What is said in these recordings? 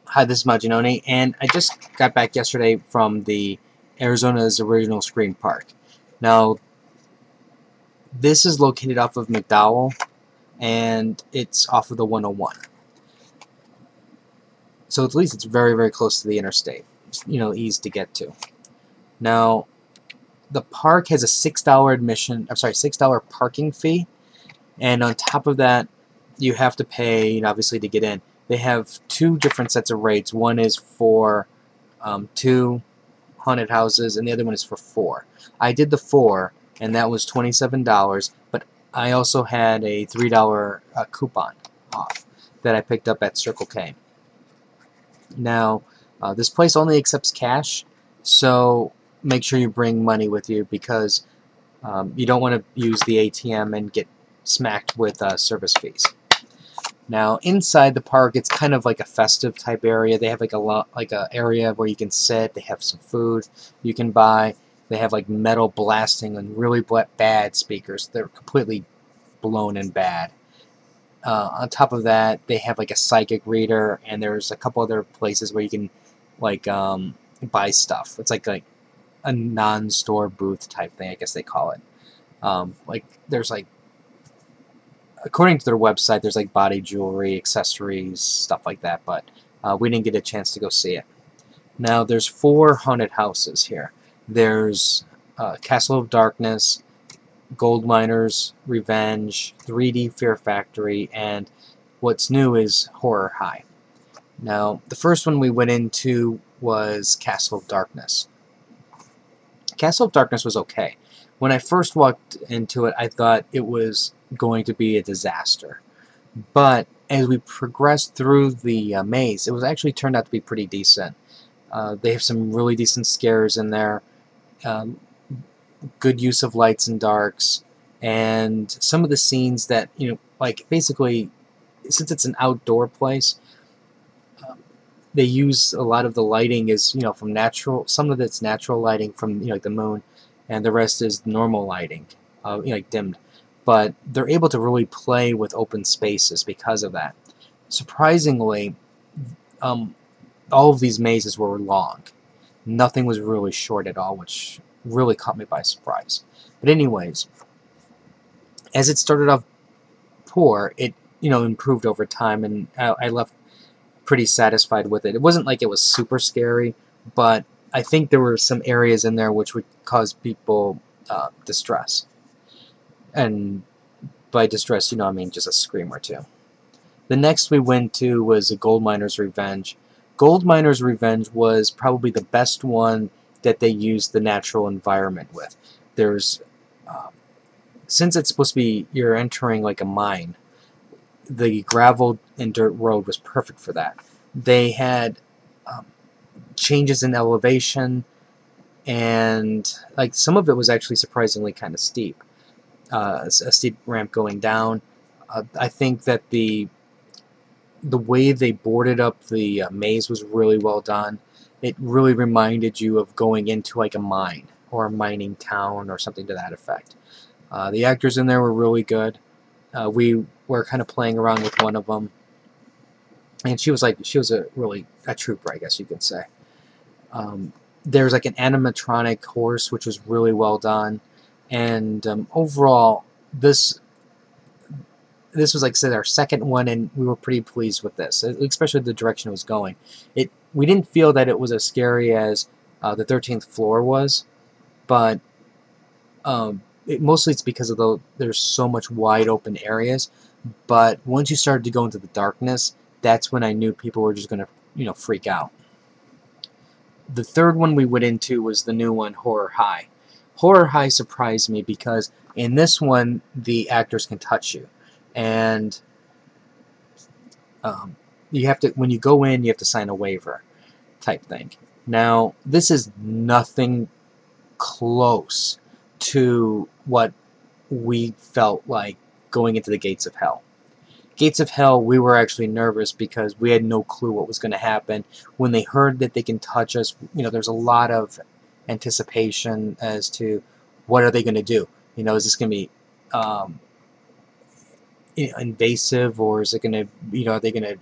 Hi, this is Maginoni, and I just got back yesterday from the Arizona's original Scream Park. Now, this is located off of McDowell, and it's off of the 101. So at least it's very, very close to the interstate. It's, easy to get to. Now, the park has a $6 admission. I'm sorry, $6 parking fee, and on top of that, you have to pay, obviously, to get in. They have two different sets of rates. One is for 2 haunted houses, and the other one is for 4. I did the 4, and that was $27, but I also had a $3 coupon off that I picked up at Circle K. Now, this place only accepts cash, so make sure you bring money with you because you don't want to use the ATM and get smacked with service fees. Now, inside the park, it's kind of like a festive type area. They have like a area where you can sit. They have some food you can buy. They have like metal blasting and really bad speakers. They're completely blown and bad. On top of that, they have like a psychic reader, and there's a couple other places where you can like buy stuff. It's like a non-store booth type thing, I guess they call it. There's like, according to their website, there's like body jewelry, accessories, stuff like that, but we didn't get a chance to go see it. Now, there's 4 haunted houses here. There's Castle of Darkness, Gold Miner's Revenge, 3D Fear Factory, and what's new is Horror High. Now, the first one we went into was Castle of Darkness. Castle of Darkness was okay. When I first walked into it, I thought it was going to be a disaster. But as we progressed through the maze, it was actually turned out to be pretty decent. They have some really decent scares in there, good use of lights and darks, and some of the scenes that, like basically, since it's an outdoor place, they use a lot of the lighting is, from natural, some of it's natural lighting from, like the moon, and the rest is normal lighting, like dimmed. But they're able to really play with open spaces because of that. Surprisingly, all of these mazes were long. Nothing was really short at all, which really caught me by surprise. But anyways, as it started off poor, it improved over time, and I left pretty satisfied with it. It wasn't like it was super scary, but I think there were some areas in there which would cause people distress. And by distress, I mean just a scream or two. The next we went to was a Gold Miner's Revenge. Gold Miner's Revenge was probably the best one that they used the natural environment with. There's, since it's supposed to be, you're entering like a mine, the gravel and dirt road was perfect for that. They had changes in elevation, and like some of it was actually surprisingly kind of steep. A steep ramp going down. I think that the way they boarded up the maze was really well done. It really reminded you of going into like a mine or a mining town or something to that effect. The actors in there were really good. We were kind of playing around with one of them, and she was a trooper, I guess you could say. There's like an animatronic horse, which was really well done. And overall, this was, like I said, our second one, and we were pretty pleased with this, especially the direction it was going. We didn't feel that it was as scary as the 13th floor was, but mostly it's because of there's so much wide open areas. But once you started to go into the darkness, that's when I knew people were just going to freak out. The third one we went into was the new one, Horror High. Horror High surprised me because in this one the actors can touch you, and you have to, when you go in, you have to sign a waiver type thing. Now, this is nothing close to what we felt like going into the Gates of Hell. Gates of Hell, we were actually nervous because we had no clue what was going to happen. When they heard that they can touch us, there's a lot of anticipation as to what are they going to do. Is this going to be invasive, or is it going to, are they going to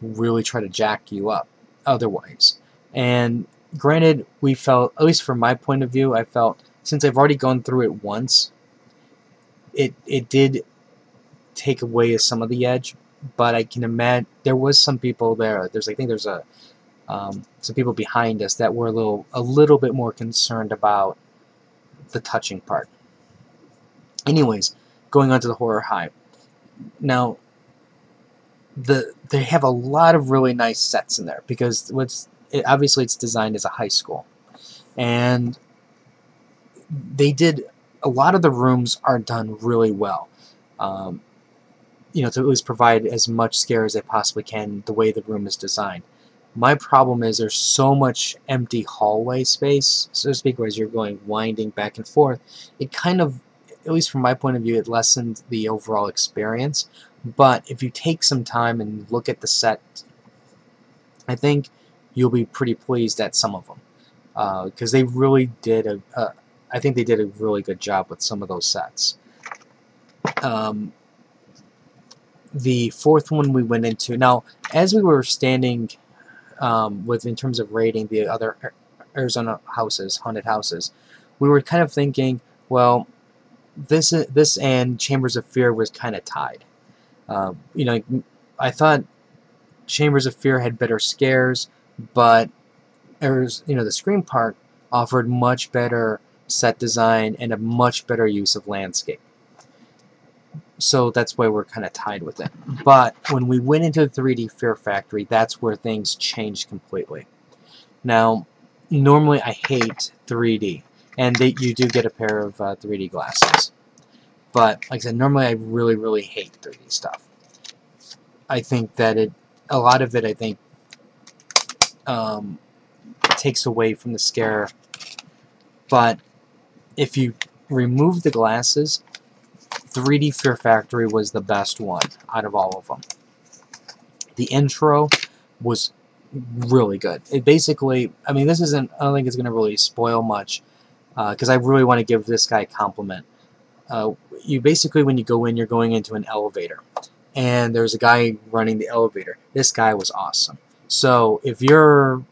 really try to jack you up otherwise. And granted, we felt, at least from my point of view, I felt since I've already gone through it once, it did take away some of the edge. But I can imagine there was some people there. I think there's some people behind us that were a little bit more concerned about the touching part. Anyways, going on to the horror high. Now, they have a lot of really nice sets in there because obviously it's designed as a high school, and they did a lot of the rooms are done really well. To at least provide as much scare as they possibly can the way the room is designed. My problem is there's so much empty hallway space, so to speak, as you're going winding back and forth. It kind of, at least from my point of view, it lessened the overall experience. But if you take some time and look at the set, I think you'll be pretty pleased at some of them, because they really did I think they did a really good job with some of those sets. The fourth one we went into, now as we were standing in terms of rating the other Arizona haunted houses, we were kind of thinking, well, this and Chambers of Fear was kind of tied. I thought Chambers of Fear had better scares, but the Scream Park offered much better set design and a much better use of landscape. So that's why we're kind of tied with it. But when we went into the 3D Fear Factory, that's where things changed completely. Now, normally I hate 3D, and you do get a pair of 3D glasses. But like I said, normally I really, really hate 3D stuff. I think that a lot of it, I think, takes away from the scare. But if you remove the glasses, 3D Fear Factory was the best one out of all of them. The intro was really good. It basically, I mean, I don't think it's going to really spoil much, because I really want to give this guy a compliment. You basically, when you go in, you're going into an elevator, and there's a guy running the elevator. This guy was awesome. So if you're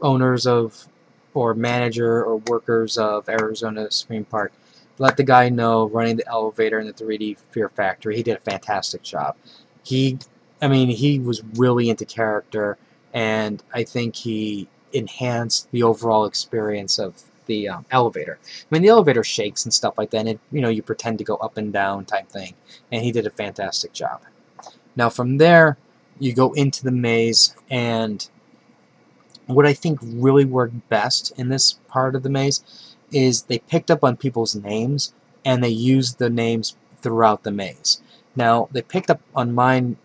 owners of, or manager or workers of Arizona Scream Park, let the guy know running the elevator in the 3D Fear Factory. He did a fantastic job. He was really into character, and I think he enhanced the overall experience of the elevator. I mean, the elevator shakes and stuff like that, and you pretend to go up and down type thing, and he did a fantastic job. Now from there, you go into the maze, and what I think really worked best in this part of the maze is they picked up on people's names, and they used the names throughout the maze. Now, they picked up on mine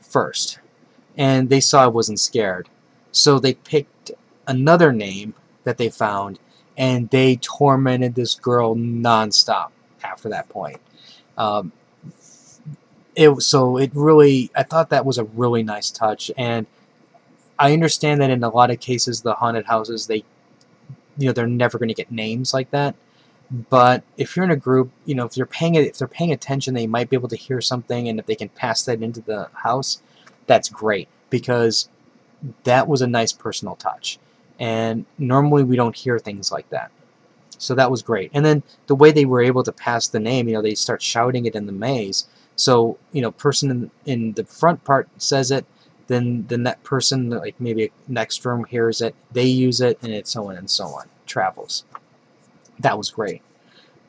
first, and they saw I wasn't scared. So they picked another name that they found, and they tormented this girl nonstop after that point. I thought that was a really nice touch, and I understand that in a lot of cases, the haunted houses, they're never going to get names like that. But if you're in a group, if they're paying attention, they might be able to hear something, and if they can pass that into the house, that's great, because that was a nice personal touch. And normally we don't hear things like that. So that was great. And then the way they were able to pass the name, they start shouting it in the maze. So, person in the front part says it, then that person, like maybe next room, hears it, they use it, and it's so on and so on. Travels. That was great.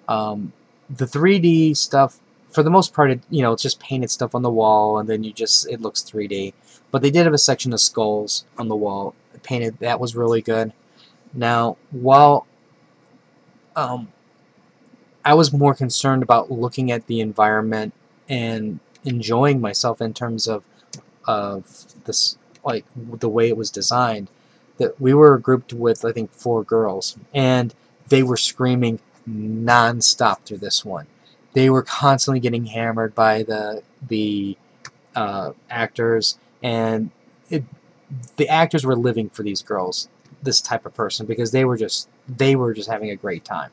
The 3D stuff, for the most part, it's just painted stuff on the wall, and then it looks 3D. But they did have a section of skulls on the wall painted. That was really good. Now, while I was more concerned about looking at the environment and enjoying myself in terms of this, like the way it was designed, that we were grouped with, I think, 4 girls, and they were screaming non-stop through this one. They were constantly getting hammered by the actors, and the actors were living for these girls, this type of person, because they were just having a great time,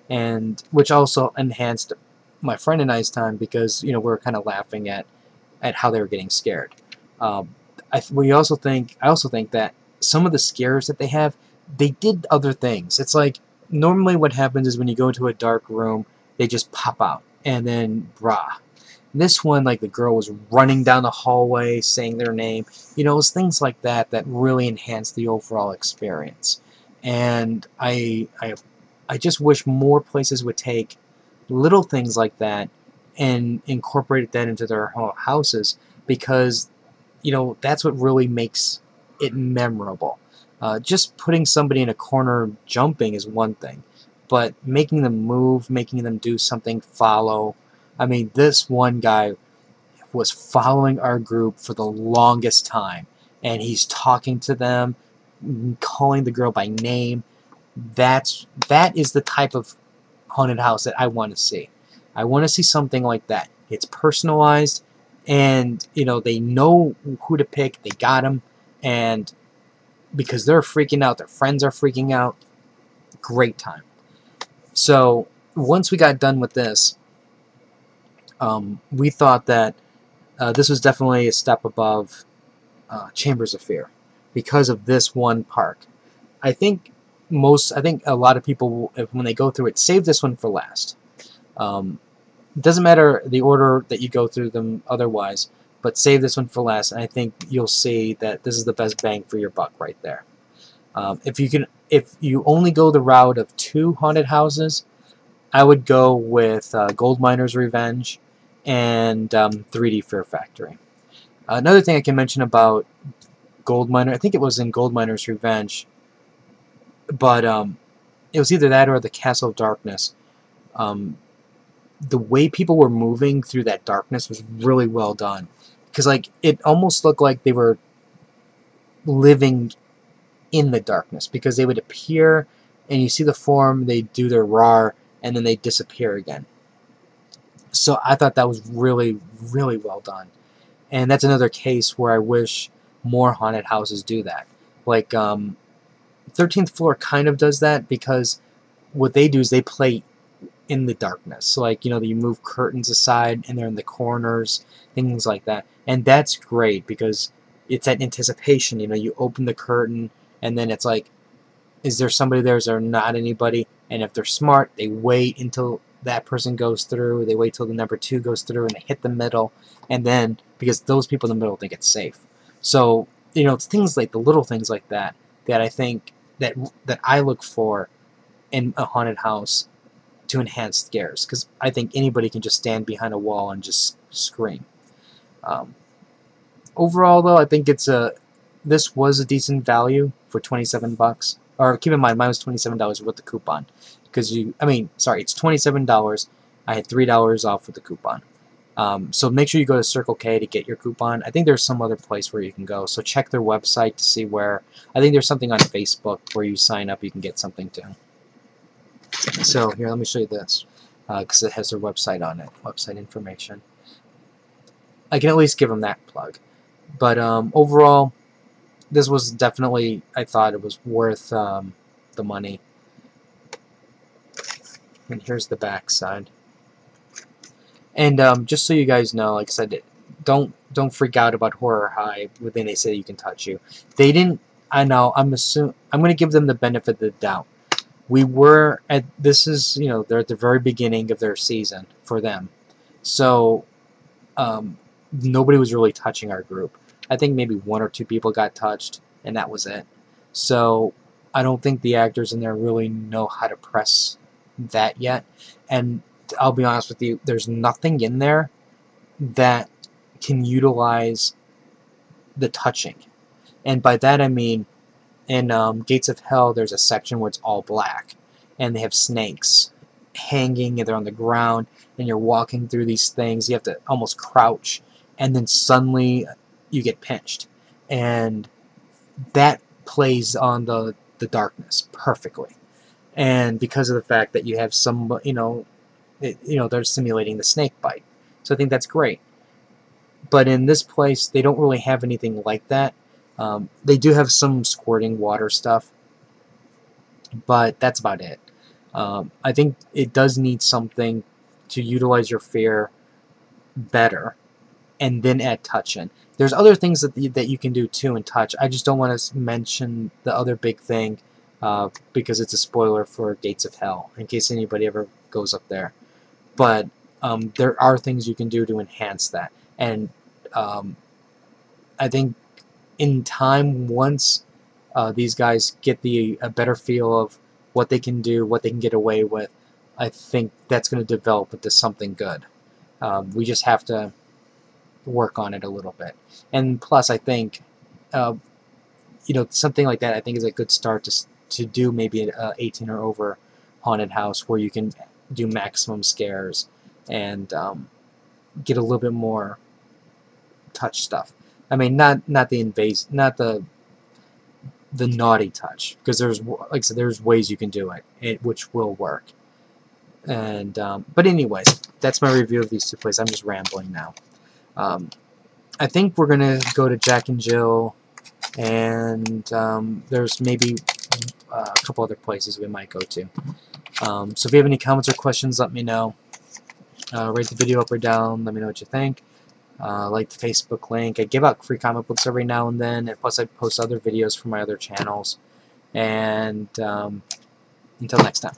and which also enhanced my friend and I's time, because we were kind of laughing at how they were getting scared. I also think that some of the scares that they have, they did other things. It's like normally what happens is when you go into a dark room, they just pop out, and then brah. This one, like the girl was running down the hallway saying their name. You know, it was things like that that really enhanced the overall experience. And I just wish more places would take little things like that and incorporate that into their houses, because you know that's what really makes it memorable. Just putting somebody in a corner jumping is one thing, but making them move, making them do something, follow. I mean, this one guy was following our group for the longest time, and he's talking to them, calling the girl by name. That is the type of haunted house that I want to see. I want to see something like that. It's personalized, and you know they know who to pick. They got him, and because they're freaking out, their friends are freaking out. Great time. So once we got done with this, we thought that this was definitely a step above Chambers of Fear because of this one park. I think a lot of people, when they go through it, save this one for last. It doesn't matter the order that you go through them otherwise, but save this one for last, and I think you'll see that this is the best bang for your buck right there. If you only go the route of 2 haunted houses, I would go with Gold Miner's Revenge and 3D Fear Factory. Another thing I can mention about Gold Miner, I think it was in Gold Miner's Revenge, but it was either that or the Castle of Darkness. The way people were moving through that darkness was really well done, because like it almost looked like they were living in the darkness, because they would appear and you see the form, they do their roar, and then they disappear again. So I thought that was really, really well done. And that's another case where I wish more haunted houses do that. Like 13th Floor kind of does that, because what they do is they play in the darkness. So like, you know, you move curtains aside and they're in the corners, things like that. And that's great because it's that anticipation. You know, you open the curtain and then it's like, is there somebody there? Is there not anybody? And if they're smart, they wait until that person goes through. They wait till the number 2 goes through and they hit the middle. And then, because those people in the middle think it's safe. So, you know, it's things like the little things like that that I think that I look for in a haunted house to enhance scares. Because I think anybody can just stand behind a wall and just scream. Overall, though, I think this was a decent value for $27. Or keep in mind, mine was $27 with the coupon. Because it's $27. I had $3 off with the coupon. So make sure you go to Circle K to get your coupon. I think there's some other place where you can go. So check their website to see where. I think there's something on Facebook where you sign up, you can get something too. So here, let me show you this, because it has their website on it, website information. I can at least give them that plug. But overall, this was definitely, I thought it was worth the money. And here's the back side. And just so you guys know, like I said, don't freak out about Horror High when they say you can touch you. They didn't. I know. I'm going to give them the benefit of the doubt. We were at. This is, you know, they're at the very beginning of their season for them, so nobody was really touching our group. I think maybe 1 or 2 people got touched, and that was it. So I don't think the actors in there really know how to press that yet. And I'll be honest with you, there's nothing in there that can utilize the touching. And by that I mean, in Gates of Hell, there's a section where it's all black, and they have snakes hanging, and they're on the ground, and you're walking through these things. You have to almost crouch, and then suddenly you get pinched. And that plays on the darkness perfectly. And because of the fact that you have some, they're simulating the snake bite. So I think that's great. But in this place, they don't really have anything like that. They do have some squirting water stuff, but that's about it. I think it does need something to utilize your fear better. and then add touch in. There's other things that you can do too in touch. I just don't want to mention the other big thing because it's a spoiler for Gates of Hell in case anybody ever goes up there. But there are things you can do to enhance that, and I think in time, once these guys get a better feel of what they can do, what they can get away with, I think that's going to develop into something good. We just have to work on it a little bit. And plus, I think, something like that I think is a good start to do maybe an 18 or over haunted house where you can do maximum scares and get a little bit more touch stuff. I mean, not the invasive, not the naughty touch, because there's, like I said, there's ways you can do it which will work. And but anyways, that's my review of these two places. I'm just rambling now. I think we're gonna go to Jack and Jill, and there's maybe a couple other places we might go to. So if you have any comments or questions, let me know. Rate the video up or down. Let me know what you think. Like the Facebook link. I give out free comic books every now and then, and plus I post other videos from my other channels. And until next time.